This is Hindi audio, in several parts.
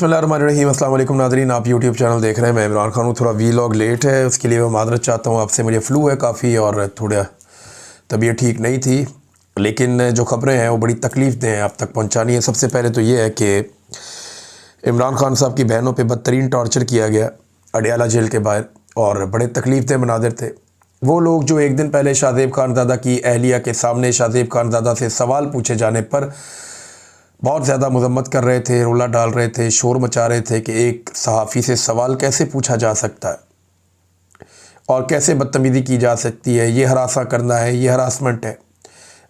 बिस्मिल्लाहिर्रहमानिर्रहीम। अस्सलाम वालेकुम नाज़रीन, आप यूट्यूब चैनल देख रहे हैं। मैं इमरान खान हूँ। थोड़ा वीलॉग लेट है, उसके लिए मैं मादरत चाहता हूँ आपसे। मुझे फ़्लू है काफ़ी और थोड़ा तबीयत ठीक नहीं थी, लेकिन जो ख़बरें हैं वो बड़ी तकलीफ़ दें हैं, आप तक पहुँचानी है। सबसे पहले तो ये है कि इमरान खान साहब की बहनों पर बदतरीन टॉर्चर किया गया अडियाला जेल के बाहर, और बड़े तकलीफ़ दें मनाज़िर थे। वो लोग जो एक दिन पहले शाहज़ेब खानज़ादा की अहलिया के सामने शाहज़ेब खानज़ादा से सवाल पूछे जाने पर बहुत ज़्यादा मज़म्मत कर रहे थे, रोला डाल रहे थे, शोर मचा रहे थे कि एक सहाफ़ी से सवाल कैसे पूछा जा सकता है और कैसे बदतमीज़ी की जा सकती है, ये हरासा करना है, ये हरासमेंट है।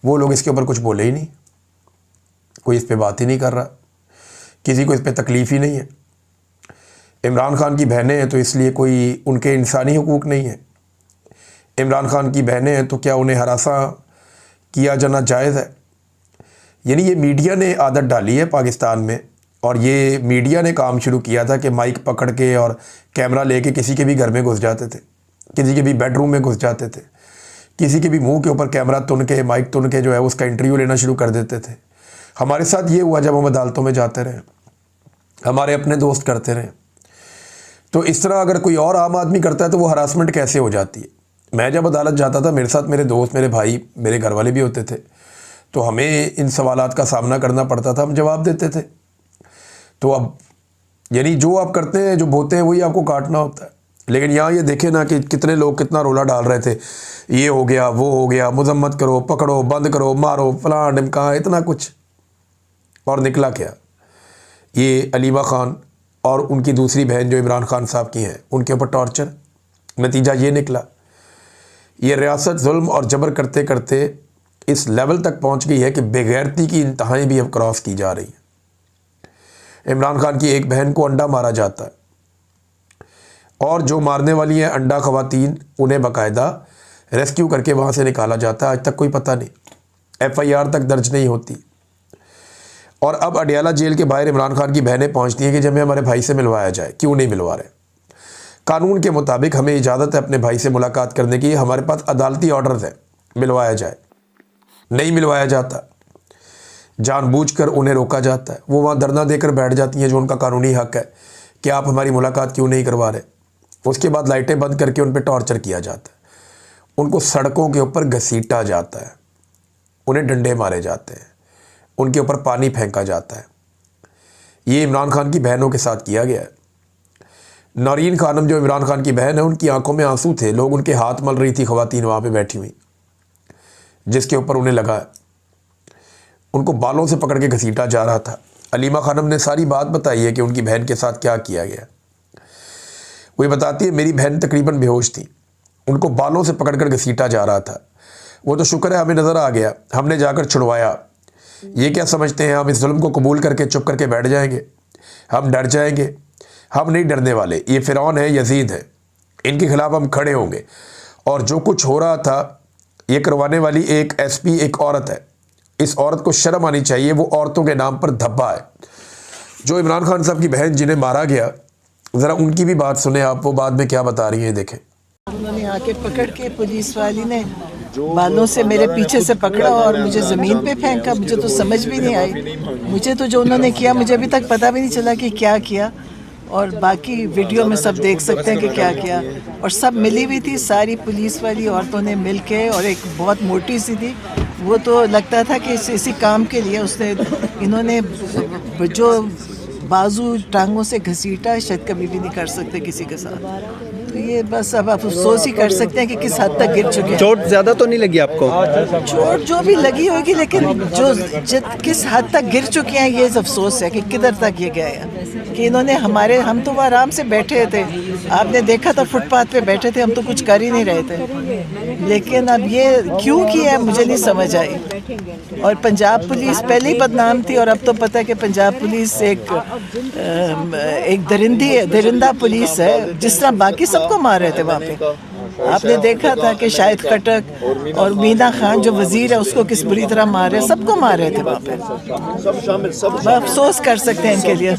वो लोग इसके ऊपर कुछ बोले ही नहीं, कोई इस पे बात ही नहीं कर रहा, किसी को इस पे तकलीफ़ ही नहीं है। इमरान खान की बहनें हैं तो इसलिए कोई उनके इंसानी हुकूक नहीं है। इमरान खान की बहनें हैं तो क्या उन्हें हरासा किया जाना जायज़ है? यानी ये मीडिया ने आदत डाली है पाकिस्तान में, और ये मीडिया ने काम शुरू किया था कि माइक पकड़ के और कैमरा लेके किसी के भी घर में घुस जाते थे, किसी के भी बेडरूम में घुस जाते थे, किसी के भी मुंह के ऊपर कैमरा तुन के, माइक तुन के जो है उसका इंटरव्यू लेना शुरू कर देते थे। हमारे साथ ये हुआ जब हम अदालतों में जाते रहे, हमारे अपने दोस्त करते रहे। तो इस तरह अगर कोई और आम आदमी करता है तो वो हरासमेंट कैसे हो जाती है? मैं जब अदालत जाता था, मेरे साथ मेरे दोस्त, मेरे भाई, मेरे घर वाले भी होते थे, तो हमें इन सवालात का सामना करना पड़ता था, हम जवाब देते थे। तो अब यानी जो आप करते हैं, जो बोते हैं, वही आपको काटना होता है। लेकिन यहाँ ये देखें ना कि कितने लोग कितना रोला डाल रहे थे, ये हो गया, वो हो गया, मजम्मत करो, पकड़ो, बंद करो, मारो, फलां ढिमका, इतना कुछ। और निकला क्या? ये अलीमा खान और उनकी दूसरी बहन जो इमरान खान साहब की हैं, उनके ऊपर टॉर्चर। नतीजा ये निकला, ये रियासत जुल्म और जबर करते करते इस लेवल तक पहुंच गई है कि बेगैरती की इंतहाएं भी अब क्रॉस की जा रही हैं। इमरान खान की एक बहन को अंडा मारा जाता है, और जो मारने वाली हैं अंडा खवातीन, उन्हें बाकायदा रेस्क्यू करके वहां से निकाला जाता है। आज तक कोई पता नहीं, FIR तक दर्ज नहीं होती। और अब अडियाला जेल के बाहर इमरान खान की बहनें पहुंचती हैं कि जब हमें हमारे भाई से मिलवाया जाए। क्यों नहीं मिलवा रहे? कानून के मुताबिक हमें इजाज़त है अपने भाई से मुलाकात करने की, हमारे पास अदालती ऑर्डर है, मिलवाया जाए। नहीं मिलवाया जाता, जानबूझकर उन्हें रोका जाता है। वो वहाँ धरना देकर बैठ जाती हैं, जो उनका कानूनी हक है कि आप हमारी मुलाकात क्यों नहीं करवा रहे। उसके बाद लाइटें बंद करके उन पर टॉर्चर किया जाता है, उनको सड़कों के ऊपर घसीटा जाता है, उन्हें डंडे मारे जाते हैं, उनके ऊपर पानी फेंका जाता है। ये इमरान खान की बहनों के साथ किया गया है। नौरीन खानम जो इमरान खान की बहन है, उनकी आंखों में आंसू थे, लोग उनके हाथ मल रही थी ख़वातीन वहाँ पर बैठी हुई, जिसके ऊपर उन्हें लगा है। उनको बालों से पकड़ के घसीटा जा रहा था। अलीमा खानम ने सारी बात बताई है कि उनकी बहन के साथ क्या किया गया। वो बताती है, मेरी बहन तकरीबन बेहोश थी, उनको बालों से पकड़ कर घसीटा जा रहा था। वो तो शुक्र है हमें नज़र आ गया, हमने जाकर छुड़वाया। ये क्या समझते हैं हम इस जुल्म को कबूल करके चुप करके बैठ जाएंगे? हम डर जाएंगे? हम नहीं डरने वाले। ये फ़िरौन है, यजीद है, इनके खिलाफ हम खड़े होंगे। और जो कुछ हो रहा था, ये करवाने वाली एक SP एक औरत है। इस औरत को शर्म आनी चाहिए, वो औरतों के नाम पर धब्बा है। जो इमरान खान साहब की बहन जिन्हें मारा गया, ज़रा उनकी भी बात सुने आप, वो बाद में क्या बता रही हैं, देखें। उन्होंने आके पकड़ के, पुलिस वाली ने बालों से मेरे पीछे से पकड़ा और मुझे ज़मीन पे फेंका। मुझे तो समझ भी नहीं आई, मुझे तो जो उन्होंने किया मुझे अभी तक पता भी नहीं चला कि क्या किया। और बाकी वीडियो में सब देख सकते हैं कि क्या किया। और सब मिली हुई थी, सारी पुलिस वाली औरतों ने मिल के, और एक बहुत मोटी सी थी, वो तो लगता था कि इसी काम के लिए उसने, इन्होंने जो बाजू टांगों से घसीटा, शायद कभी भी नहीं कर सकते किसी के साथ। तो ये बस अब आप अफसोस ही कर सकते हैं कि किस हद तक गिर चुके हैं। चोट ज़्यादा तो नहीं लगी आपको? चोट जो भी लगी होगी, लेकिन जो किस हद तक गिर चुके हैं, ये अफसोस है कि किधर तक ये गए हैं। कि इन्होंने हम तो आराम से बैठे थे, आपने देखा था फुटपाथ पे बैठे थे, हम तो कुछ कर ही नहीं रहे थे। लेकिन अब ये क्यों किया है मुझे नहीं समझ आई। और पंजाब पुलिस पहले ही बदनाम थी, और अब तो पता है कि पंजाब पुलिस एक दरिंदा पुलिस है, जिस तरह बाकी सबको मार रहे थे वहाँ पे। आपने देखा था कि शाहिद खटक और मीना खान जो वजीर है, उसको किस बुरी तरह मार रहे, सबको मार रहे थे वहाँ पे। अफसोस कर सकते हैं इनके लिए।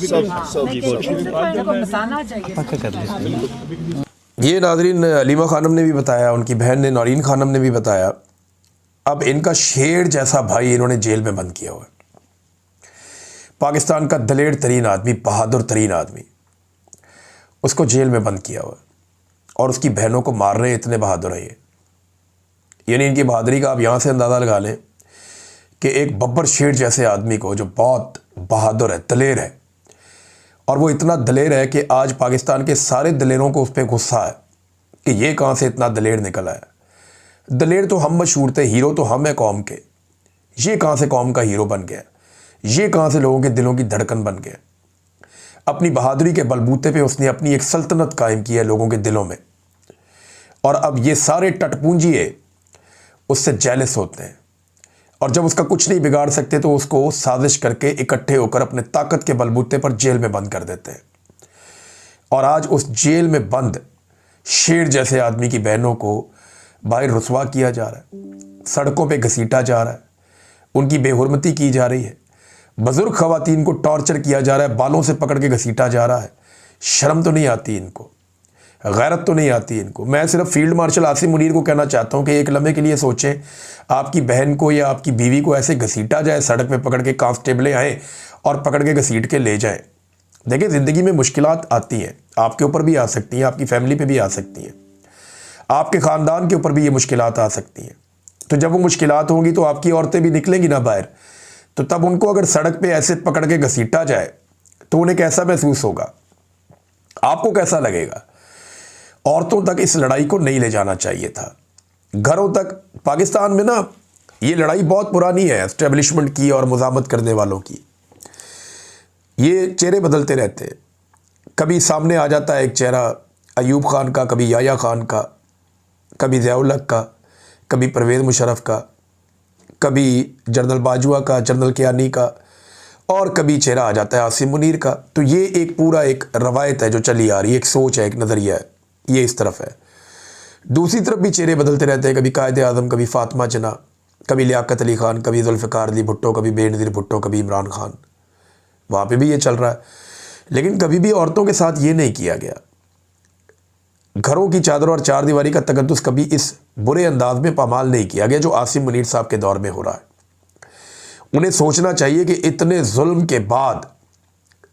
ये नाज़रीन अलीमा खानम ने भी बताया, उनकी बहन ने नौरीन खानम ने भी बताया। अब इनका शेर जैसा भाई इन्होंने जेल में बंद किया हुआ है। पाकिस्तान का दलेर तरीन आदमी, बहादुर तरीन आदमी, उसको जेल में बंद किया हुआ और उसकी बहनों को मार रहे हैं। इतने बहादुर हैं ये। यानी इनकी बहादुरी का आप यहाँ से अंदाज़ा लगा लें कि एक बब्बर शेर जैसे आदमी को, जो बहुत बहादुर है, दलेर है, और वो इतना दलेर है कि आज पाकिस्तान के सारे दलेरों को उस पर गुस्सा है कि ये कहाँ से इतना दलेर निकल आया। दलेर तो हम मशहूर थे, हीरो तो हम हैं कौम के, ये कहाँ से कौम का हीरो बन गया, ये कहाँ से लोगों के दिलों की धड़कन बन गया। अपनी बहादुरी के बलबूते पे उसने अपनी एक सल्तनत कायम की है लोगों के दिलों में, और अब ये सारे टटपूंजिए उससे जेलस होते हैं, और जब उसका कुछ नहीं बिगाड़ सकते तो उसको साजिश करके इकट्ठे होकर अपने ताकत के बलबूते पर जेल में बंद कर देते हैं। और आज उस जेल में बंद शेर जैसे आदमी की बहनों को बाहर रुसवा किया जा रहा है, सड़कों पे घसीटा जा रहा है, उनकी बेहुरमती की जा रही है, बुजुर्ग खवातीन को टॉर्चर किया जा रहा है, बालों से पकड़ के घसीटा जा रहा है। शर्म तो नहीं आती इनको, गैरत तो नहीं आती इनको। मैं सिर्फ फील्ड मार्शल आसिम मुनीर को कहना चाहता हूँ कि एक लम्हे के लिए सोचें, आपकी बहन को या आपकी बीवी को ऐसे घसीटा जाए, सड़क पे पकड़ के कांस्टेबलें आएँ और पकड़ के घसीट के ले जाएं। देखिए, ज़िंदगी में मुश्किलात आती हैं, आपके ऊपर भी आ सकती हैं, आपकी फैमिली पे भी आ सकती हैं, आपके ख़ानदान के ऊपर भी ये मुश्किलात आ सकती हैं। तो जब वो मुश्किलात होंगी तो आपकी औरतें भी निकलेंगी ना बाहर, तो तब उनको अगर सड़क पे ऐसे पकड़ के घसीटा जाए तो उन्हें कैसा महसूस होगा, आपको कैसा लगेगा। औरतों तक इस लड़ाई को नहीं ले जाना चाहिए था, घरों तक। पाकिस्तान में ना ये लड़ाई बहुत पुरानी है एस्टेब्लिशमेंट की और मुज़ामत करने वालों की। ये चेहरे बदलते रहते हैं, कभी सामने आ जाता है एक चेहरा अयूब खान का, कभी याया खान का, कभी ज़ियाउल हक का, कभी परवेज़ मुशर्रफ का, कभी जनरल बाजवा का, जनरल कियानी का, और कभी चेहरा आ जाता है आसिम मुनीर का। तो ये एक पूरा एक रवायत है जो चली आ रही है, एक सोच है, एक नज़रिया है, ये इस तरफ है। दूसरी तरफ भी चेहरे बदलते रहते हैं, कभी कायद आज़म, कभी फातिमा जना, कभी लियाकत अली खान, कभी जुल्फ़िकार अली भुट्टो, कभी बेनज़ीर भुट्टो, कभी इमरान खान, वहाँ पे भी ये चल रहा है। लेकिन कभी भी औरतों के साथ ये नहीं किया गया। घरों की चादर और चार दीवारी का तकद्दुस कभी इस बुरे अंदाज में पामाल नहीं किया गया जो आसिम मुनीर साहब के दौर में हो रहा है। उन्हें सोचना चाहिए कि इतने जुल्म के बाद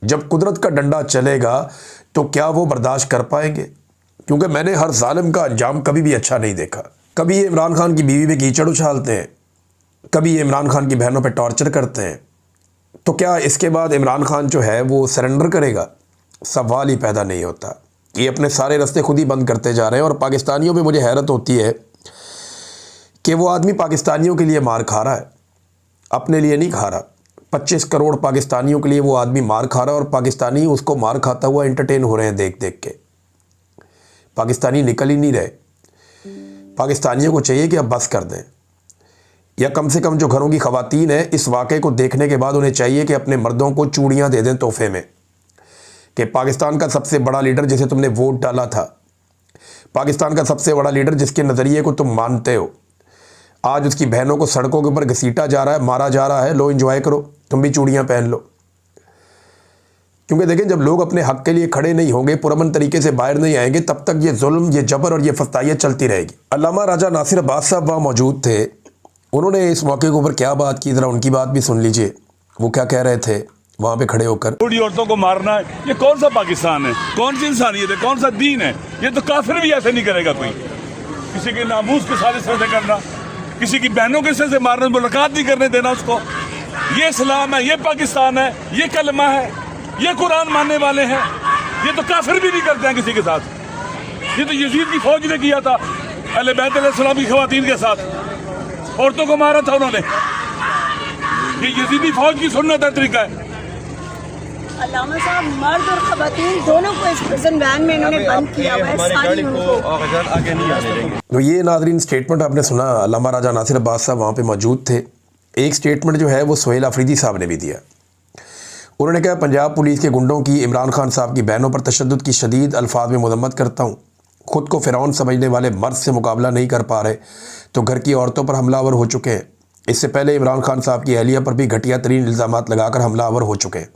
जब कुदरत का डंडा चलेगा तो क्या वो बर्दाश्त कर पाएंगे, क्योंकि मैंने हर जालिम का अंजाम कभी भी अच्छा नहीं देखा। कभी ये इमरान खान की बीवी पे कीचड़ उछालते हैं, कभी ये इमरान खान की बहनों पे टॉर्चर करते हैं, तो क्या इसके बाद इमरान खान जो है वो सरेंडर करेगा? सवाल ही पैदा नहीं होता। ये अपने सारे रास्ते खुद ही बंद करते जा रहे हैं। और पाकिस्तानियों पे मुझे हैरत होती है कि वो आदमी पाकिस्तानियों के लिए मार खा रहा है, अपने लिए नहीं खा रहा। 25 करोड़ पाकिस्तानियों के लिए वो आदमी मार खा रहा है, और पाकिस्तानी उसको मार खाता हुआ एंटरटेन हो रहे हैं देख देख के। पाकिस्तानी निकल ही नहीं रहे। पाकिस्तानियों को चाहिए कि अब बस कर दें, या कम से कम जो घरों की खवातीन हैं इस वाक़े को देखने के बाद उन्हें चाहिए कि अपने मर्दों को चूड़ियाँ दे दें तोहफे में, कि पाकिस्तान का सबसे बड़ा लीडर जिसे तुमने वोट डाला था, पाकिस्तान का सबसे बड़ा लीडर जिसके नज़रिए को तुम मानते हो, आज उसकी बहनों को सड़कों के ऊपर घसीटा जा रहा है, मारा जा रहा है। लो एंजॉय करो, तुम भी चूड़ियाँ पहन लो। क्योंकि देखें, जब लोग अपने हक़ के लिए खड़े नहीं होंगे, पुरअमन तरीके से बाहर नहीं आएंगे, तब तक ये जुल्म, ये जबर और ये फस्तायत चलती रहेगी। अल्लामा राजा नासिर अब्बास साहब वहाँ मौजूद थे। उन्होंने इस मौके के ऊपर क्या बात की, ज़रा उनकी बात भी सुन लीजिए। वो क्या कह रहे थे वहाँ पे खड़े होकर। बूढ़ी औरतों को मारना है, ये कौन सा पाकिस्तान है, कौन सी इंसानियत है, कौन सा दीन है? ये तो काफिर भी ऐसे नहीं करेगा कोई। किसी के नामूस के सारे से करना, किसी की बहनों के से मारना, मुलाकात नहीं करने देना उसको। ये इस्लाम है, ये पाकिस्तान है, ये कलमा है, ये कुरान मानने वाले हैं। ये तो काफिर भी नहीं करते हैं किसी के साथ। ये तो यजीद की फौज ने किया था अहले बैत अलैहिस्सलाम की खवातीन के साथ, औरतों को मारा था उन्होंने। ये यजीदी फौज की सुन्नत है, तरीका है। अल्लामा साहब, मर्द और खवातीन दोनों को इस प्रिजन वैन में इन्होंने बंद किया हुआ है, सारी उनको आगे नहीं आने देंगे। तो ये नाज़रीन स्टेटमेंट आपने सुना, अल्लामा राजा नासिर अब्बास साहब वहाँ पे मौजूद थे। एक स्टेटमेंट जो है वो सुहेल अफरीदी साहब ने भी दिया। उन्होंने कहा, पंजाब पुलिस के गुंडों की इमरान खान साहब की बहनों पर तशद्दुद की शदीद अल्फाज में मजम्मत करता हूँ। ख़ुद को फ़िरौन समझने वाले मर्द से मुकाबला नहीं कर पा रहे तो घर की औरतों पर हमलावर हो चुके हैं। इससे पहले इमरान खान साहब की अहलिया पर भी घटिया तरीन इल्ज़ामात लगाकर हमलावर हो चुके हैं।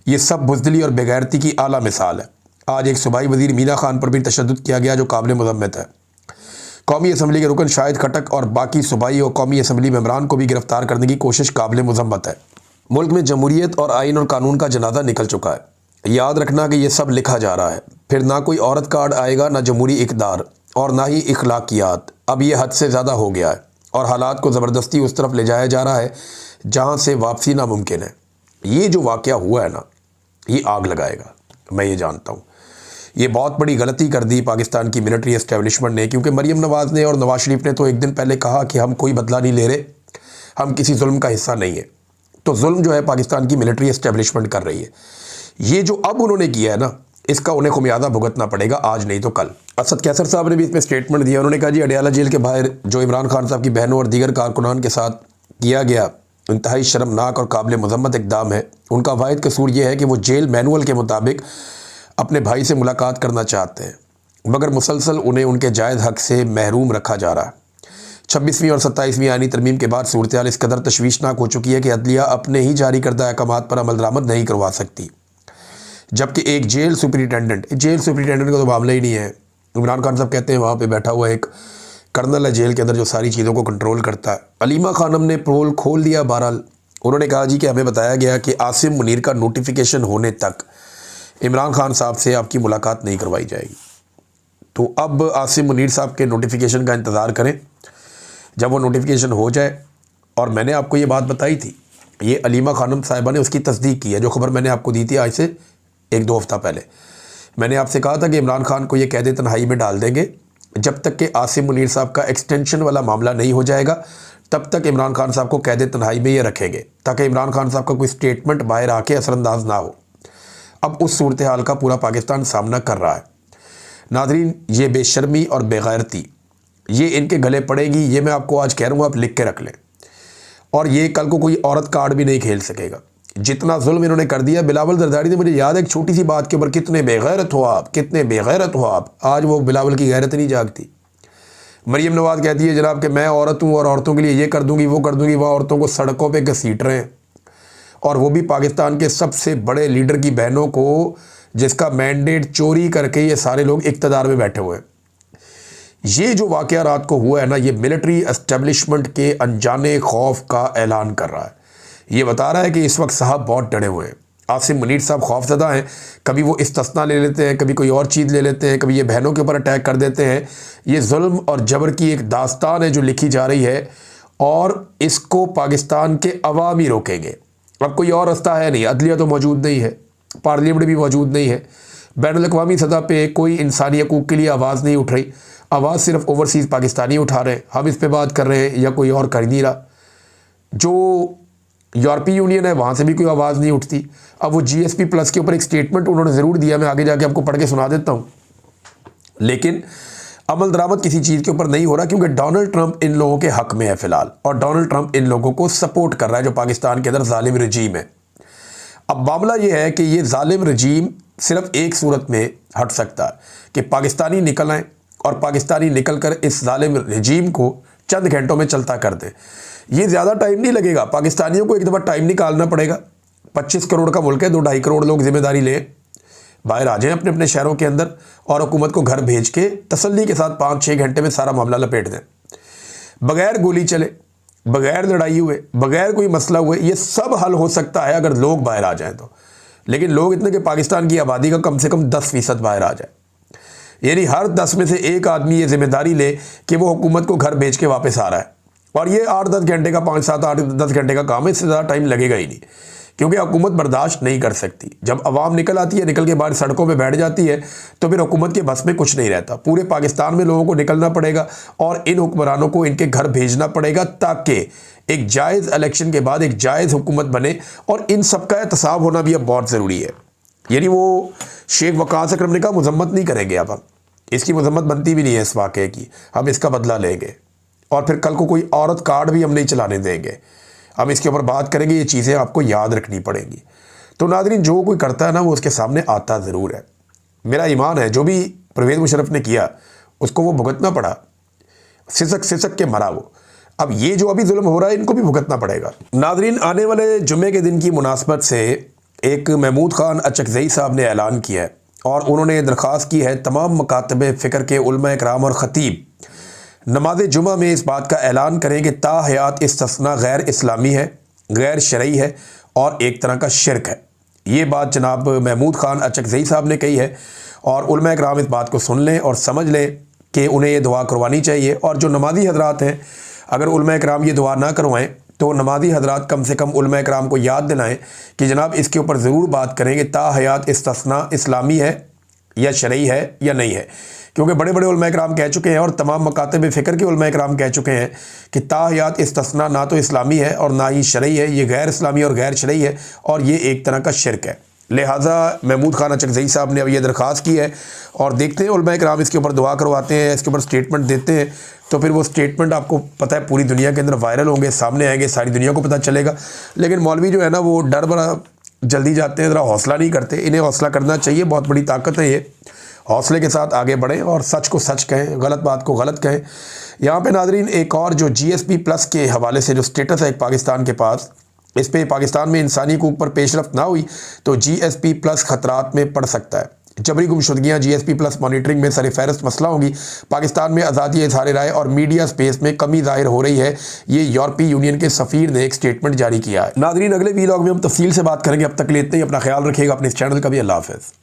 ये सब बुज़दिली और बेगैरती की आला मिसाल है। आज एक सूबाई वज़ीर मीना खान पर भी तशद्दुद किया गया जो काबिल मज़म्मत है। कौमी असम्बली के रुकन शाहिद खटक और बाकी सूबाई और कौमी असम्बली मेंबरान को भी गिरफ्तार करने की कोशिश काबिल मज़म्मत है। मुल्क में जमहूरियत और आइन और कानून का जनाजा निकल चुका है। याद रखना कि ये सब लिखा जा रहा है। फिर ना कोई औरत कार्ड आएगा, ना जमहूरी इक़दार और ना ही इखलाकियात। अब ये हद से ज़्यादा हो गया है और हालात को ज़बरदस्ती उस तरफ ले जाया जा रहा है जहाँ से वापसी नामुमकिन है। ये जो वाक़या हुआ है ना, ये आग लगाएगा, मैं ये जानता हूँ। ये बहुत बड़ी गलती कर दी पाकिस्तान की मिलिट्री एस्टेब्लिशमेंट ने, क्योंकि मरीम नवाज़ ने और नवाज शरीफ ने तो एक दिन पहले कहा कि हम कोई बदला नहीं ले रहे, हम किसी जुल्म का हिस्सा नहीं है। तो जुल्म जो है पाकिस्तान की मिलिट्री एस्टेब्लिशमेंट कर रही है। ये जो अब उन्होंने किया है ना, इसका उन्हें खुमियाजा भुगतना पड़ेगा, आज नहीं तो कल। असद कैसर साहब ने भी इसमें स्टेटमेंट दिया। उन्होंने कहा जी अडियाला जेल के बाहर जो इमरान खान साहब की बहनों और दीगर कारकुनान के साथ किया गया इंतहाई शर्मनाक और काबिल मजम्मत इक़दाम है। उनका वाहिद कसूर यह है कि वो जेल मैनुअल के मुताबिक अपने भाई से मुलाकात करना चाहते हैं, मगर मुसलसल उन्हें उनके जायज़ हक़ से महरूम रखा जा रहा है। 26वीं और 27वीं आईनी तरमीम के बाद सूरत हाल इस कदर तशवीशनाक हो चुकी है कि अदलिया अपने ही जारी करदा अहकामात पर अमल दरामद नहीं करवा सकती, जबकि एक जेल सुपरिटेंडेंट का तो मामला ही नहीं है। इमरान खान साहब कहते हैं वहाँ पे बैठा हुआ एक कर्नल है जेल के अंदर जो सारी चीज़ों को कंट्रोल करता है। अलीमा खानम ने पोल खोल दिया। बहरहाल उन्होंने कहा जी कि हमें बताया गया कि आसिम मुनीर का नोटिफिकेशन होने तक इमरान खान साहब से आपकी मुलाकात नहीं करवाई जाएगी। तो अब आसिम मुनीर साहब के नोटिफिकेशन का इंतज़ार करें, जब वो नोटिफिकेशन हो जाए। और मैंने आपको ये बात बताई थी, ये अलीमा खानम साहिबा ने उसकी तस्दीक की है। जो खबर मैंने आपको दी थी आज से 1-2 हफ्ता पहले, मैंने आपसे कहा था कि इमरान खान को ये कैद तन्हाई में डाल देंगे जब तक कि आसिम मुनीर साहब का एक्सटेंशन वाला मामला नहीं हो जाएगा, तब तक इमरान खान साहब को कैद तन्हाई में ये रखेंगे ताकि इमरान खान साहब का कोई स्टेटमेंट बाहर आके असरअंदाज ना हो। अब उस सूरत हाल का पूरा पाकिस्तान सामना कर रहा है। नाज़रीन, ये बेशर्मी और बेगैरती ये इनके गले पड़ेगी, ये मैं आपको आज कह रहा हूँ, आप लिख के रख लें। और ये कल को कोई औरत कार्ड भी नहीं खेल सकेगा। जितना जुल्म इन्होंने कर दिया, बिलावल जरदारी ने, मुझे याद है एक छोटी सी बात के ऊपर कितने बेगैरत हो आप, कितने बेगैरत हो आप। आज वो बिलावल की गैरत नहीं जागती। मरीम नवाज़ कहती है जनाब कि मैं औरत हूँ और औरतों के लिए ये कर दूँगी वो कर दूँगी। वह औरतों को सड़कों पर घसीट रहे हैं, और वो भी पाकिस्तान के सबसे बड़े लीडर की बहनों को, जिसका मैंडेट चोरी करके ये सारे लोग इक़्तिदार में बैठे हुए हैं। ये जो वाक़या रात को हुआ है ना, ये मिलिट्री एस्टेब्लिशमेंट के अनजाने खौफ का ऐलान कर रहा है। ये बता रहा है कि इस वक्त साहब बहुत डरे हुए हैं। आसिम मुनीर साहब खौफज़दा हैं। कभी वो इस्तिस्ना ले लेते हैं, कभी कोई और चीज़ ले लेते हैं, कभी ये बहनों के ऊपर अटैक कर देते हैं। ये जुल्म और जबर की एक दास्तान है जो लिखी जा रही है, और इसको पाकिस्तान के अवाम ही रोकेंगे। अब कोई और रास्ता है नहीं। अदलिया तो मौजूद नहीं है, पार्लियामेंट भी मौजूद नहीं है, बैनुल-अक़वामी सतह पे कोई इंसानी हकूक़ के लिए आवाज़ नहीं उठ रही। आवाज़ सिर्फ ओवरसीज़ पाकिस्तानी उठा रहे हैं। हम इस पे बात कर रहे हैं या कोई और कर नहीं रहा। जो यूरोपीय यूनियन है वहाँ से भी कोई आवाज़ नहीं उठती। अब वो GSP+ के ऊपर एक स्टेटमेंट उन्होंने ज़रूर दिया, मैं आगे जाके आपको पढ़ के सुना देता हूँ, लेकिन अमल दरामद किसी चीज़ के ऊपर नहीं हो रहा, क्योंकि डोनाल्ड ट्रंप इन लोगों के हक़ में है फ़िलहाल, और डोनाल्ड ट्रंप इन लोगों को सपोर्ट कर रहा है जो पाकिस्तान के अंदर ज़ालिम रजीम है। अब मामला ये है कि ये ज़ालिम रजीम सिर्फ एक सूरत में हट सकता है कि पाकिस्तानी निकल आएँ और पाकिस्तानी निकल कर इस ज़ालिम रजीम को चंद घंटों में चलता कर दे। ये ज़्यादा टाइम नहीं लगेगा, पाकिस्तानियों को एक दफ़ा टाइम निकालना पड़ेगा। 25 करोड़ का मुल्क है, 2-2.5 करोड़ लोग जिम्मेदारी लें, बाहर आ जाएं अपने अपने शहरों के अंदर, और हुकूमत को घर भेज के तसल्ली के साथ 5-6 घंटे में सारा मामला लपेट दें। बग़ैर गोली चले, बग़ैर लड़ाई हुए, बग़ैर कोई मसला हुए, ये सब हल हो सकता है अगर लोग बाहर आ जाएँ तो। लेकिन लोग इतने कि पाकिस्तान की आबादी का कम से कम 10% बाहर आ जाए, यानी हर 10 में से एक आदमी ये जिम्मेदारी ले कि वो हुकूमत को घर भेज के वापस आ रहा है। और ये 8-10 घंटे का, 5-7-8-10 घंटे का काम है, इससे ज़्यादा टाइम लगेगा ही नहीं, क्योंकि हुकूमत बर्दाश्त नहीं कर सकती। जब अवाम निकल आती है, निकल के बाहर सड़कों पे बैठ जाती है, तो फिर हुकूमत के बस में कुछ नहीं रहता। पूरे पाकिस्तान में लोगों को निकलना पड़ेगा और इन हुक्मरानों को इनके घर भेजना पड़ेगा, ताकि एक जायज़ इलेक्शन के बाद एक जायज़ हुकूमत बने। और इन सबका एहतसाब होना भी अब बहुत ज़रूरी है। यानी वो शेख वकास अकरम ने कहा मजम्मत नहीं करेंगे, अब हम इसकी मजम्मत बनती भी नहीं है इस वाक़े की, हम इसका बदला लेंगे, और फिर कल को कोई औरत कार्ड भी हम नहीं चलाने देंगे। हम इसके ऊपर बात करेंगे, ये चीज़ें आपको याद रखनी पड़ेंगी। तो नाज़रीन, जो कोई करता है ना, वो उसके सामने आता ज़रूर है। मेरा ईमान है जो भी परवेज़ मुशर्रफ ने किया उसको वो भुगतना पड़ा, सिसक के मरा वो। अब ये जो अभी जुल्म हो रहा है, इनको भी भुगतना पड़ेगा। नाज़रीन, आने वाले जुम्मे के दिन की मुनासबत से एक महमूद खान अचकज़ई साहब ने ऐलान किया है, और उन्होंने दरख्वास्त की है तमाम मकातब फ़िक्र के उलमा इकराम और ख़तीब नमाज जुमा में इस बात का ऐलान करें कि ताहयात इस्तिस्ना गैर इस्लामी है, गैर शरई है, और एक तरह का शिरक है। ये बात जनाब महमूद खान अचकज़ई साहब ने कही है और उलमा कराम इस बात को सुन लें और समझ लें कि उन्हें ये दुआ करवानी चाहिए। और जो नमाज़ी हजरात हैं, अगर उलमा कराम ये दुआ ना करवाएं तो नमाज़ी हजरात कम से कम उलमा कराम को याद दिलाएं कि जनाब इसके ऊपर ज़रूर बात करें कि ता हयात इस्तिस्ना इस्लामी है या शरई है या नहीं है, क्योंकि बड़े बड़े उलमा कराम कह चुके हैं और तमाम मकातब फ़िक्र के उलमा कराम कह चुके हैं कि ता हयात इस्तिस्ना ना तो इस्लामी है और ना ही शरई है, ये गैर इस्लामी और गैर शरई है और ये एक तरह का शिरक है। लिहाजा महमूद खान अचकज़ई साहब ने अब ये दरख्वास्त की है और देखते हैं उलमा कराम इसके ऊपर दुआ करवाते हैं, इसके ऊपर स्टेटमेंट देते हैं, तो फिर वो स्टेटमेंट आपको पता है पूरी दुनिया के अंदर वायरल होंगे, सामने आएंगे, सारी दुनिया को पता चलेगा। लेकिन मौलवी जो है ना वो डर बड़ा जल्दी जाते हैं, ज़रा हौसला नहीं करते। इन्हें हौसला करना चाहिए, बहुत बड़ी ताकत है ये। हौसले के साथ आगे बढ़ें और सच को सच कहें, गलत बात को गलत कहें। यहाँ पे नाज़रीन एक और जो GSP प्लस के हवाले से जो स्टेटस है एक पाकिस्तान के पास, इस पे पाकिस्तान में इंसानी हकूक़ पर पेशरफ्त ना हुई तो GSP प्लस ख़तरात में पड़ सकता है। जबरी गुमशुदगियाँ GSP प्लस मॉनिटरिंग में सर फहरिस्त मसला होंगी। पाकिस्तान में आज़ादी इज़हार राय और मीडिया स्पेस में कमी ज़ाहिर हो रही है, ये यूरोपीय यूनियन के सफ़ीर ने एक स्टेटमेंट जारी किया है। नाज़रीन अगले वीलॉग में हम तफसील से बात करेंगे। अब तक के लिए इतना ही, अपना ख्याल रखिएगा, अपने इस चैनल का भी। अल्लाह हाफ़िज़।